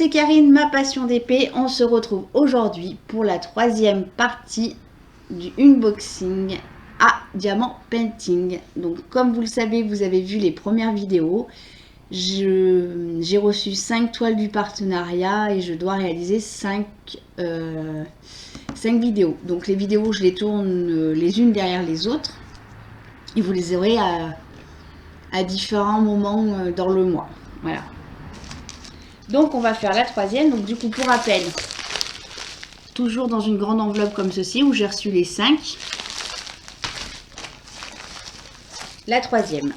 c'est Karine, ma passion d'épée. On se retrouve aujourd'hui pour la troisième partie du unboxing à Diamant Painting. Donc comme vous le savez, vous avez vu les premières vidéos. J'ai reçu 5 toiles du partenariat et je dois réaliser 5 vidéos. Donc les vidéos, je les tourne les unes derrière les autres. Et vous les aurez à différents moments dans le mois. Voilà. Donc on va faire la troisième. Donc du coup, pour rappel, toujours dans une grande enveloppe comme ceci où j'ai reçu les 5. La troisième.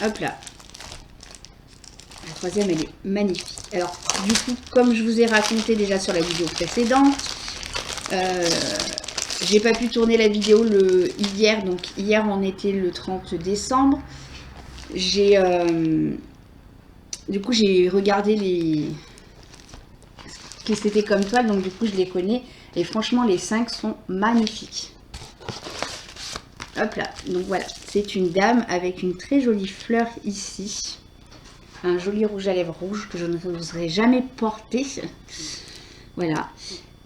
Hop là. La troisième, elle est magnifique. Alors du coup, comme je vous ai raconté déjà sur la vidéo précédente, j'ai pas pu tourner la vidéo hier. Donc hier on était le 30 décembre. Du coup, j'ai regardé ce que c'était comme toile, donc du coup, je les connais. Et franchement, les 5 sont magnifiques. Hop là, donc voilà, c'est une dame avec une très jolie fleur ici. Un joli rouge à lèvres rouge que je n'oserais jamais porter. Voilà.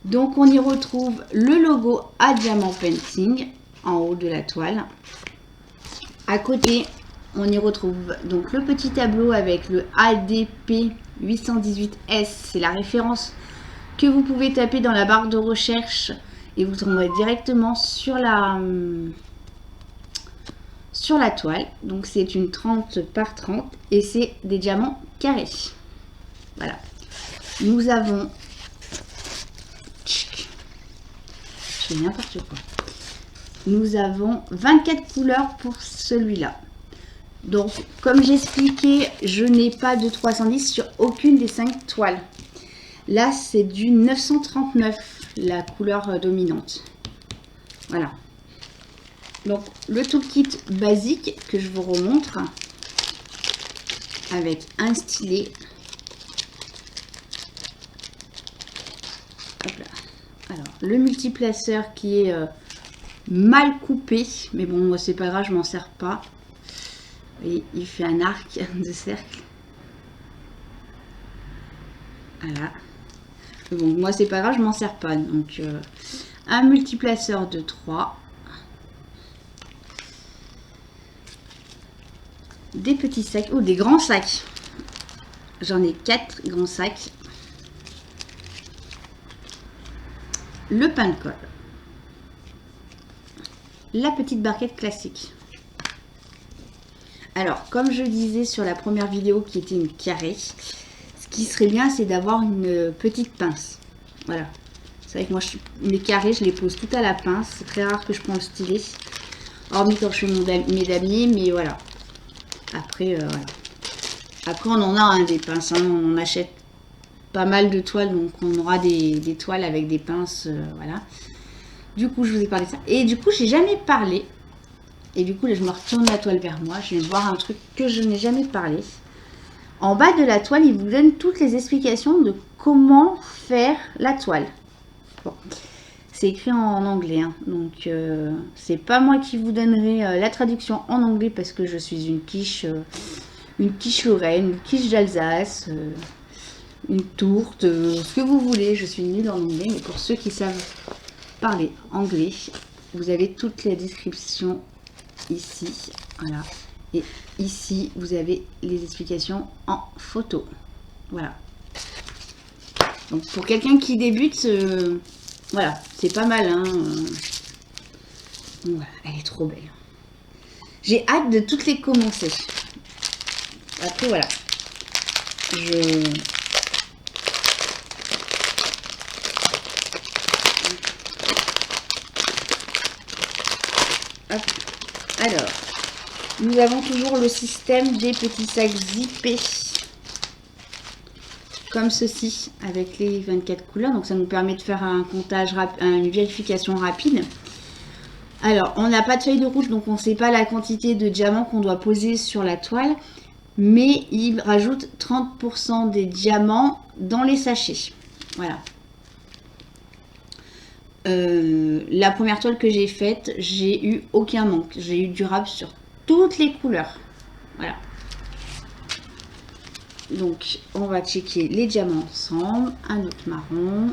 Donc, on y retrouve le logo à Diamant Painting en haut de la toile. À côté, on y retrouve donc le petit tableau avec le ADP 818S. C'est la référence que vous pouvez taper dans la barre de recherche et vous tomberez directement sur la toile. Donc c'est une 30 par 30 et c'est des diamants carrés. Voilà. Nous avons... Je fais n'importe quoi. Nous avons 24 couleurs pour celui-là. Donc, comme j'expliquais, je n'ai pas de 310 sur aucune des 5 toiles. Là, c'est du 939, la couleur dominante. Voilà. Donc, le toolkit basique que je vous remontre, avec un stylet. Hop là. Alors, le multiplaceur qui est mal coupé, mais bon, c'est pas grave, je m'en sers pas. Et il fait un arc de cercle. Voilà. Bon, moi c'est pas grave, je m'en sers pas. Donc un multiplaceur de 3. Des petits sacs, ou des grands sacs. J'en ai 4 grands sacs. Le pain de colle. La petite barquette classique. Alors, comme je disais sur la première vidéo qui était une carrée, ce qui serait bien, c'est d'avoir une petite pince. Voilà. C'est vrai que moi, mes carrés, je les pose tout à la pince. C'est très rare que je prends le stylet. Hormis quand je fais mes damiers, mais voilà. Après, voilà. Après, on en a des pinces. Hein. On achète pas mal de toiles, donc on aura des toiles avec des pinces. Voilà. Du coup, je vous ai parlé de ça. Et du coup, j'ai jamais parlé. Et du coup, là, je me retourne la toile vers moi. Je vais voir un truc que je n'ai jamais parlé. En bas de la toile, il vous donne toutes les explications de comment faire la toile. Bon, c'est écrit en anglais. Hein. Donc, c'est pas moi qui vous donnerai la traduction en anglais parce que je suis une quiche Lorraine, une quiche d'Alsace, une tourte, ce que vous voulez. Je suis nulle en anglais, mais pour ceux qui savent parler anglais, vous avez toutes les descriptions ici, voilà, et ici vous avez les explications en photo. Voilà, donc pour quelqu'un qui débute, voilà, c'est pas mal, hein. Voilà, elle est trop belle, j'ai hâte de toutes les commencer. Après voilà, hop. Alors, nous avons toujours le système des petits sacs zippés, comme ceci, avec les 24 couleurs. Donc, ça nous permet de faire un comptage, une vérification rapide. Alors, on n'a pas de feuille de route, donc on ne sait pas la quantité de diamants qu'on doit poser sur la toile. Mais il rajoute 30% des diamants dans les sachets. Voilà. La première toile que j'ai faite, j'ai eu aucun manque. J'ai eu durable sur toutes les couleurs. Voilà. Donc, on va checker les diamants ensemble. Un autre marron.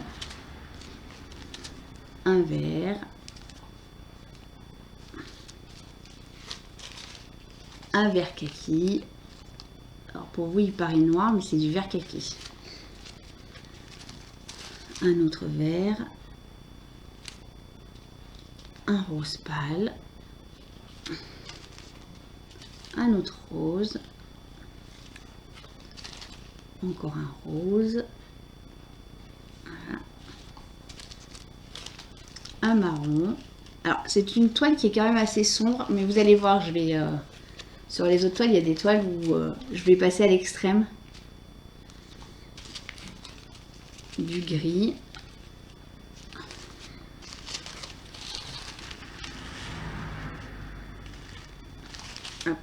Un vert. Un vert kaki. Alors, pour vous, il paraît noir, mais c'est du vert kaki. Un autre vert. Un rose pâle. Un autre rose. Encore un rose. Voilà. Un marron. Alors, c'est une toile qui est quand même assez sombre, mais vous allez voir, je vais... sur les autres toiles, il y a des toiles où je vais passer à l'extrême. Du gris. Hop.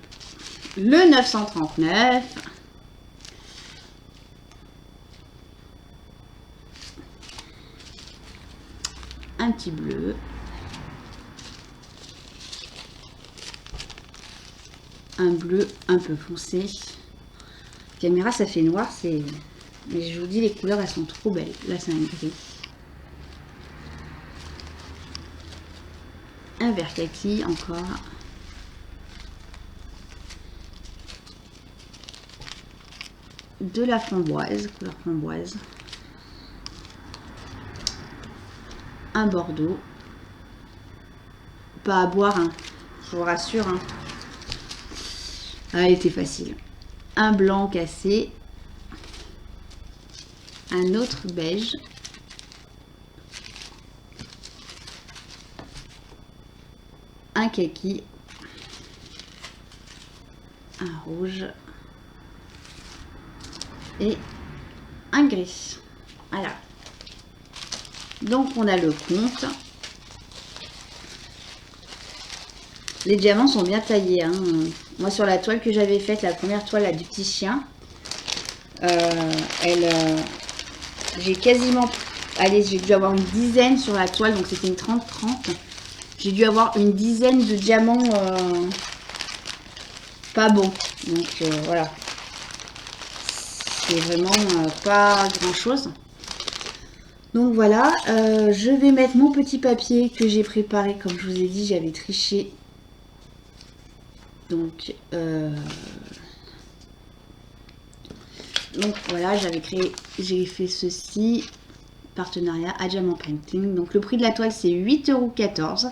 Le 939. Un petit bleu. Un bleu un peu foncé. Caméra, ça fait noir, c'est... Mais je vous dis, les couleurs, elles sont trop belles. Là, c'est un gris. Un vert kaki, encore. De la framboise, couleur framboise. Un bordeaux. Pas à boire, hein. Je vous rassure, hein. Ah, elle était facile. Un blanc cassé. Un autre beige. Un kaki. Un rouge. Et un gris. Voilà. Donc on a le compte. Les diamants sont bien taillés, hein. Moi sur la toile que j'avais faite, la première toile là, du petit chien, j'ai quasiment, allez, j'ai dû avoir une dizaine sur la toile, donc c'était une 30-30. J'ai dû avoir une dizaine de diamants pas bons. Donc voilà. C'est vraiment pas grand chose. Donc voilà, je vais mettre mon petit papier que j'ai préparé, comme je vous ai dit, j'avais triché. Donc voilà, j'ai fait ceci, partenariat à Diamant Painting. Donc le prix de la toile c'est 8,14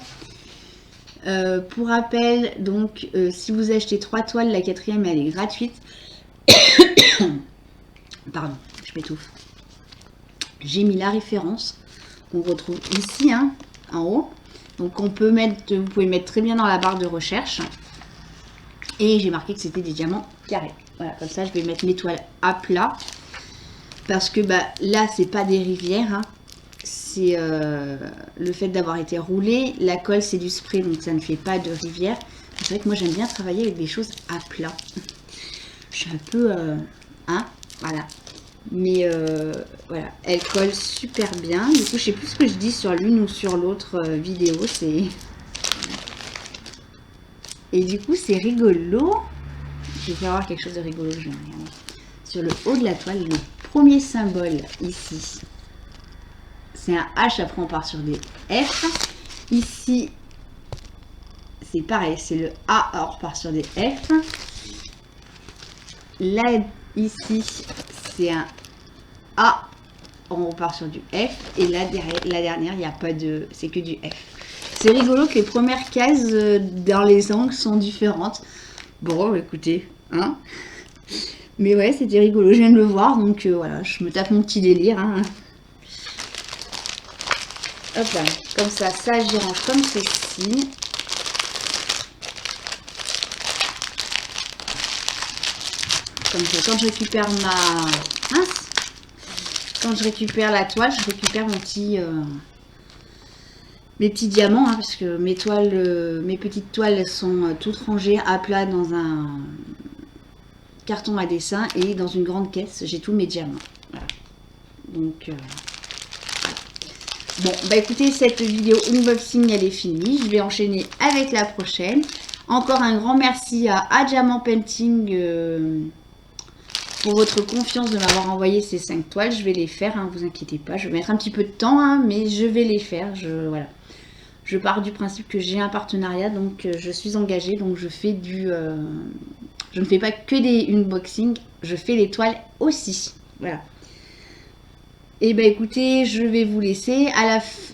€. Pour rappel, donc si vous achetez 3 toiles, la 4e elle est gratuite. Pardon, je m'étouffe. J'ai mis la référence qu'on retrouve ici, hein, en haut. Donc on peut mettre, vous pouvez mettre très bien dans la barre de recherche. Et j'ai marqué que c'était des diamants carrés. Voilà, comme ça je vais mettre mes toiles à plat. Parce que bah, là, c'est pas des rivières. Hein. C'est le fait d'avoir été roulé. La colle, c'est du spray, donc ça ne fait pas de rivière. C'est vrai que moi, j'aime bien travailler avec des choses à plat. Je suis un peu... hein, voilà. Mais voilà, elle colle super bien. Du coup, je sais plus ce que je dis sur l'une ou sur l'autre vidéo. C'est... Et du coup, c'est rigolo. Je vais faire voir quelque chose de rigolo. Je vais regarder. Sur le haut de la toile, le premier symbole ici, c'est un H. Après, on part sur des F. Ici, c'est pareil, c'est le A. Alors, on repart sur des F. Là, ici, c'est un A. On repart sur du F. Et là, derrière, la dernière, il n'y a pas de... C'est que du F. C'est rigolo que les premières cases dans les angles sont différentes. Bon, écoutez, hein. Mais ouais, c'était rigolo, je viens de le voir, donc voilà, je me tape mon petit délire. Hein. Hop là, comme ça j'y range comme ceci. Comme ça, quand je récupère ma... Mince. Quand je récupère la toile, je récupère mon petit... mes petits diamants, hein, parce que mes toiles, mes petites toiles sont toutes rangées à plat dans un... carton à dessin, et dans une grande caisse j'ai tous mes diamants. Voilà. Donc bon, bah écoutez, cette vidéo unboxing elle est finie, je vais enchaîner avec la prochaine. Encore un grand merci à Diamant Painting pour votre confiance de m'avoir envoyé ces 5 toiles. Je vais les faire, hein, vous inquiétez pas. Je vais mettre un petit peu de temps, hein, mais je vais les faire. Voilà. Je pars du principe que j'ai un partenariat, donc je suis engagée. Donc je fais je ne fais pas que des unboxings, je fais les toiles aussi. Voilà. Et ben écoutez, je vais vous laisser.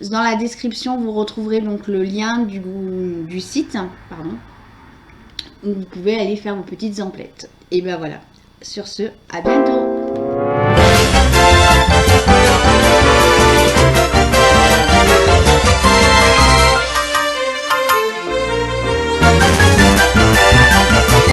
Dans la description, vous retrouverez donc le lien du site, pardon, où vous pouvez aller faire vos petites emplettes. Et ben voilà. Sur ce, à bientôt.